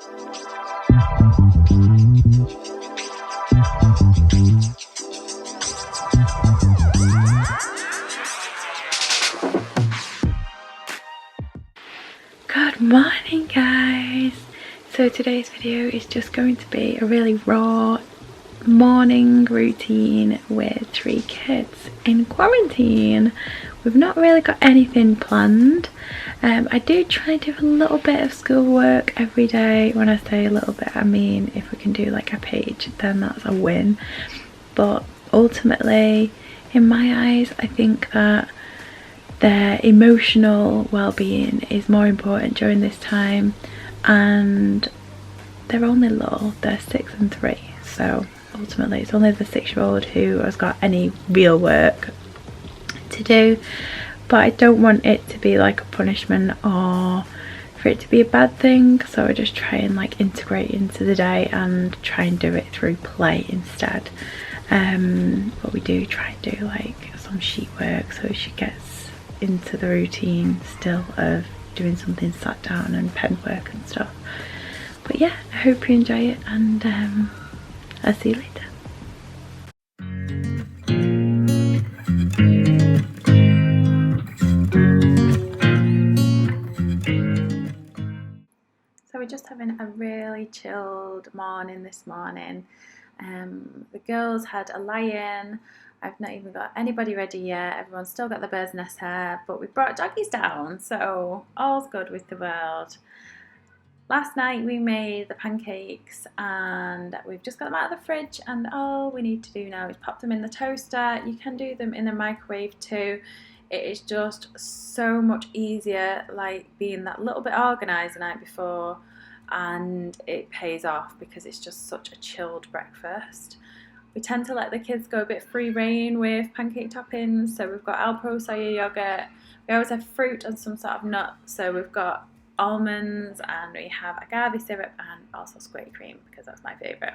Good morning, guys. So today's video is just going to be a really raw morning routine with 3 kids in quarantine. We've not really got anything planned. I do try to do a little bit of schoolwork every day. When I say a little bit, I mean if we can do like a page, then that's a win. But ultimately, in my eyes, I think that their emotional well-being is more important during this time, and they're only little, they're 6 and 3, so ultimately it's only the 6-year-old who has got any real work to do. But I don't want it to be like a punishment or for it to be a bad thing, so I just try and like integrate into the day and try and do it through play instead. But we do try and do like some sheet work so she gets into the routine still of doing something sat down and pen work and stuff. But yeah, I hope you enjoy it, and I'll see you later. So we're just having a really chilled morning this morning. The girls had a lie-in. I've not even got anybody ready yet. Everyone's still got the bird's nest hair, but we brought doggies down, so all's good with the world. Last night we made the pancakes and we've just got them out of the fridge, and all we need to do now is pop them in the toaster. You can do them in the microwave too. It is just so much easier, like being that little bit organised the night before, and it pays off because it's just such a chilled breakfast. We tend to let the kids go a bit free rein with pancake toppings, so we've got Alpro soya yogurt. We always have fruit and some sort of nut, so we've got almonds and we have agave syrup and also square cream because that's my favourite.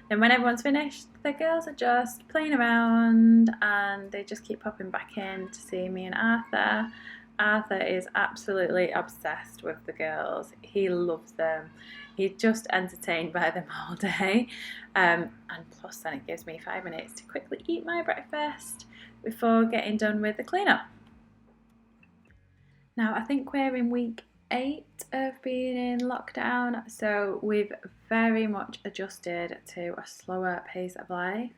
Then when everyone's finished, the girls are just playing around and they just keep popping back in to see me and Arthur. Arthur is absolutely obsessed with the girls. He loves them. He's just entertained by them all day. And plus then it gives me 5 minutes to quickly eat my breakfast before getting done with the cleanup. Now I think we're in week 8 of being in lockdown, so we've very much adjusted to a slower pace of life.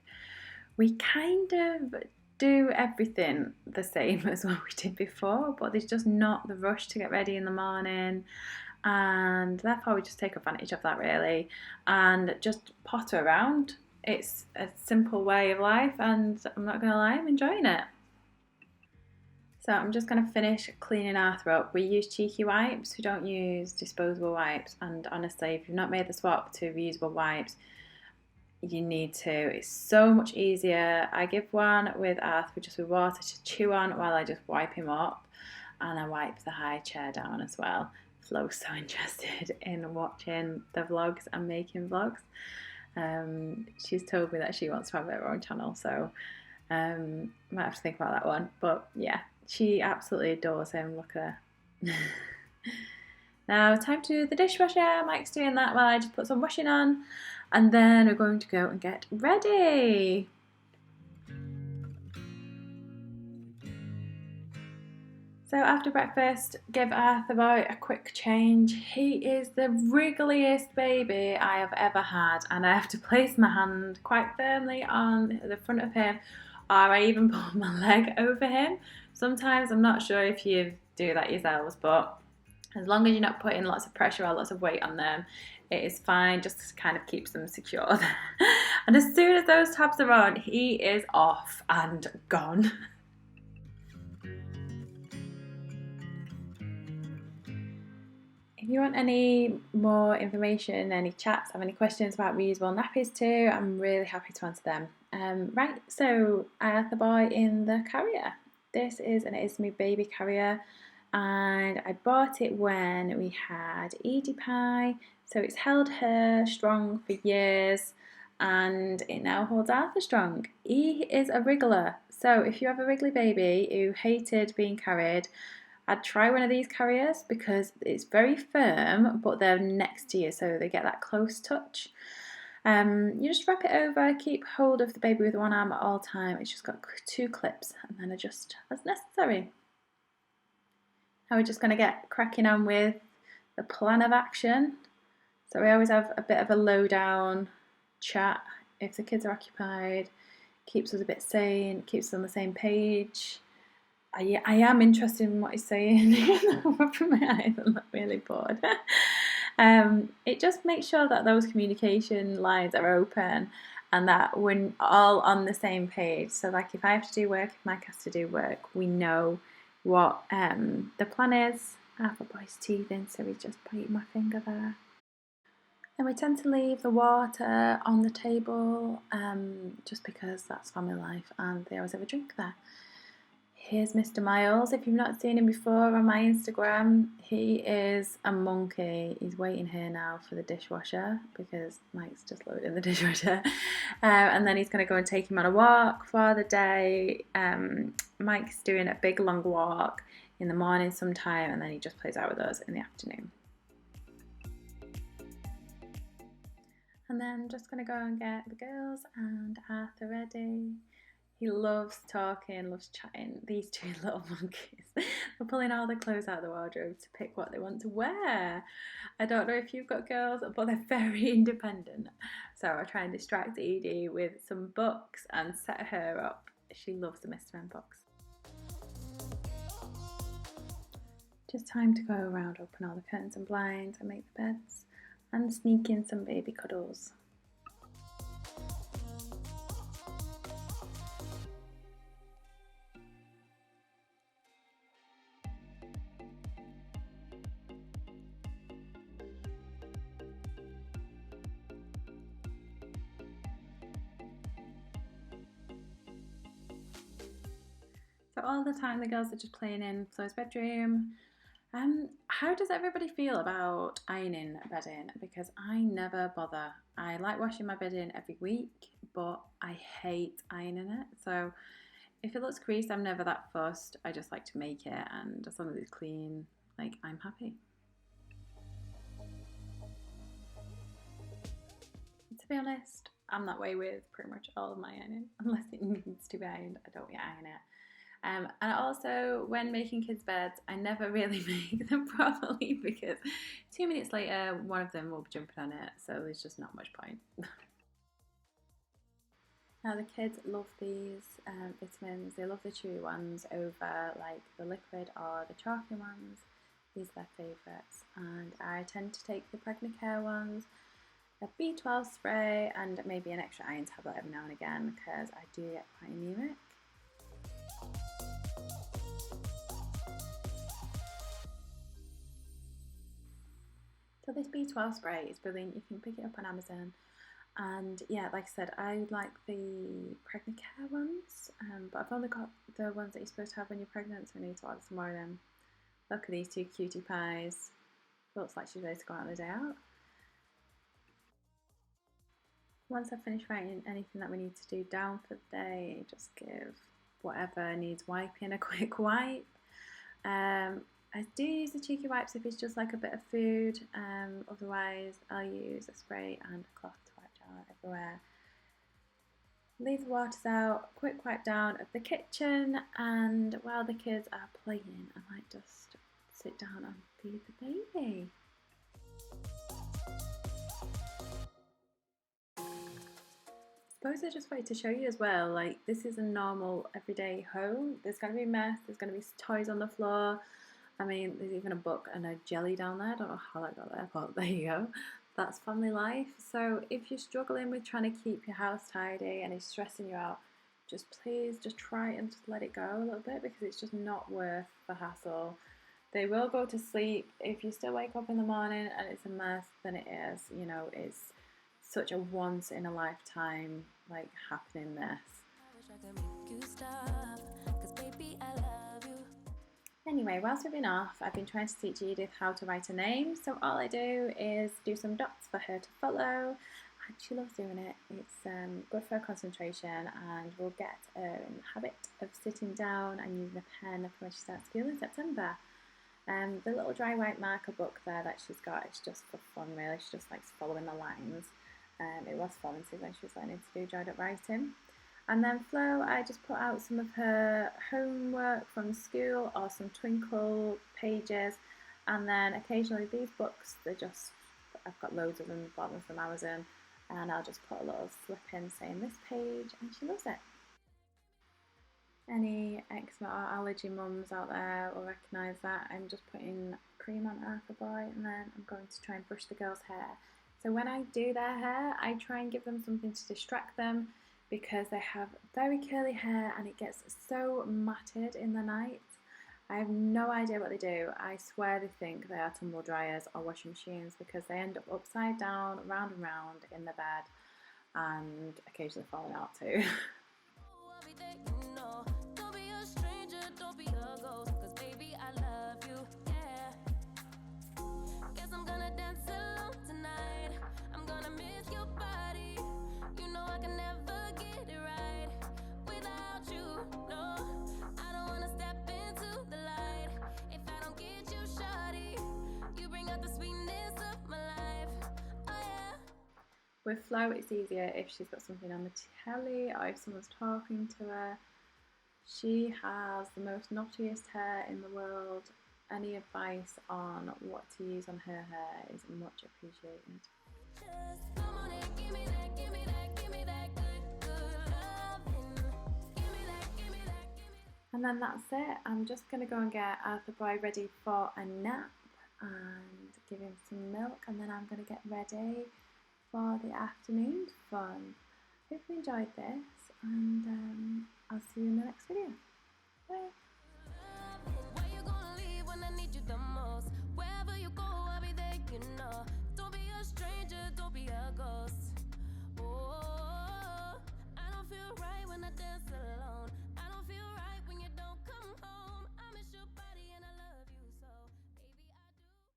We kind of do everything the same as what we did before, but there's just not the rush to get ready in the morning, and therefore we just take advantage of that really and just potter around. It's a simple way of life, and I'm not gonna lie, I'm enjoying it. So I'm just going to finish cleaning Arthur up. We use cheeky wipes, we don't use disposable wipes, and honestly if you've not made the swap to reusable wipes, you need to. It's so much easier. I give one with Arthur just with water to chew on while I just wipe him up, and I wipe the high chair down as well. Flo's so interested in watching the vlogs and making vlogs. She's told me that she wants to have her own channel, so might have to think about that one. But yeah, she absolutely adores him. Look at her. Now time to do the dishwasher. Mike's doing that while I just put some washing on, and then we're going to go and get ready. So after breakfast, give Arthur boy a quick change. He is the wriggliest baby I have ever had, and I have to place my hand quite firmly on the front of him, or I even put my leg over him. Sometimes, I'm not sure if you do that yourselves, but as long as you're not putting lots of pressure or lots of weight on them, it is fine, just kind of keeps them secure. And as soon as those tabs are on, he is off and gone. If you want any more information, any chats, have any questions about reusable nappies too, I'm really happy to answer them. Right, so I have the boy in the carrier. This is an Ismi baby carrier, and I bought it when we had Edie Pie, so it's held her strong for years, and it now holds Arthur strong. He is a wriggler, so if you have a wriggly baby who hated being carried, I'd try one of these carriers because it's very firm, but they're next to you, so they get that close touch. You just wrap it over, keep hold of the baby with one arm at all time. It's just got 2 clips, and then adjust as necessary. Now we're just going to get cracking on with the plan of action. So we always have a bit of a lowdown chat if the kids are occupied, keeps us a bit sane, keeps us on the same page. I am interested in what he's saying, rubbing my eyes and look really bored. It just makes sure that those communication lines are open and that we're all on the same page. So like if I have to do work, if Mike has to do work, we know what the plan is. I have a boy's teething, so he's just biting my finger there. And we tend to leave the water on the table just because that's family life and they always have a drink there. Here's Mr. Miles. If you've not seen him before on my Instagram, he is a monkey. He's waiting here now for the dishwasher because Mike's just loaded the dishwasher. And then he's going to go and take him on a walk for the day. Mike's doing a big long walk in the morning sometime, and then he just plays out with us in the afternoon. And then just going to go and get the girls and Arthur ready. He loves talking, loves chatting. These 2 little monkeys, they're pulling all the clothes out of the wardrobe to pick what they want to wear. I don't know if you've got girls, but they're very independent. So I try and distract Edie with some books and set her up. She loves the Mr. M books. Just time to go around, open all the curtains and blinds and make the beds and sneak in some baby cuddles. So all the time the girls are just playing in Flo's bedroom. How does everybody feel about ironing bedding? Because I never bother. I like washing my bedding every week, but I hate ironing it. So if it looks creased, I'm never that fussed. I just like to make it, and as long as it's clean, like, I'm happy. To be honest, I'm that way with pretty much all of my ironing. Unless it needs to be ironed, I don't iron it. And also, when making kids' beds, I never really make them properly because 2 minutes later, one of them will be jumping on it, so there's just not much point. Now, the kids love these vitamins. They love the chewy ones over like the liquid or the chalky ones. These are their favourites. And I tend to take the pregnant care ones, a B12 spray, and maybe an extra iron tablet every now and again because I do get quite anemic. So this B12 spray is brilliant. You can pick it up on Amazon. And yeah, like I said, I like the pregnant care ones, but I've only got the ones that you're supposed to have when you're pregnant, so I need to order some more of them. Look at these 2 cutie pies. Looks like she's ready to go out on the day out. Once I've finished writing anything that we need to do down for the day, just give whatever needs wiping a quick wipe. I do use the cheeky wipes if it's just like a bit of food, otherwise I'll use a spray and a cloth to wipe down everywhere. Leave the waters out, quick wipe down of the kitchen, and while the kids are playing, I might just sit down and feed the baby. I suppose I just wanted to show you as well, like, this is a normal everyday home. There's going to be a mess, there's going to be toys on the floor. I mean, there's even a book and a jelly down there. I don't know how that got there, but there you go. That's family life. So if you're struggling with trying to keep your house tidy and it's stressing you out, just please just try and just let it go a little bit because it's just not worth the hassle. They will go to sleep. If you still wake up in the morning and it's a mess, then it is. You know, it's such a once in a lifetime like happening this. Anyway, whilst we've been off, I've been trying to teach Edith how to write a name. So all I do is do some dots for her to follow. And she loves doing it. It's good for her concentration, and we'll get her in the habit of sitting down and using a pen when she starts school in September. The little dry white marker book there that she's got, it's just for fun really. She just likes following the lines. It was formative when she was learning to do dried up writing. And then Flo, I just put out some of her homework from school or some twinkle pages. And then occasionally these books, I've got loads of them, bought them from Amazon. And I'll just put a little slip in saying this page, and she loves it. Any eczema or allergy mums out there will recognise that. I'm just putting cream on Arthur Boy, and then I'm going to try and brush the girls' hair. So when I do their hair, I try and give them something to distract them because they have very curly hair and it gets so matted in the night. I have no idea what they do. I swear they think they are tumble dryers or washing machines because they end up upside down, round and round in the bed, and occasionally falling out too. With Flo, it's easier if she's got something on the telly or if someone's talking to her. She has the most knottiest hair in the world. Any advice on what to use on her hair is much appreciated. And then that's it. I'm just going to go and get Arthur Boy ready for a nap and give him some milk, and then I'm going to get ready for the afternoon fun. Hope you enjoyed this, and I'll see you in the next video. Bye. Wherever you go, I'll be there, you know. Don't be a stranger, don't be a ghost.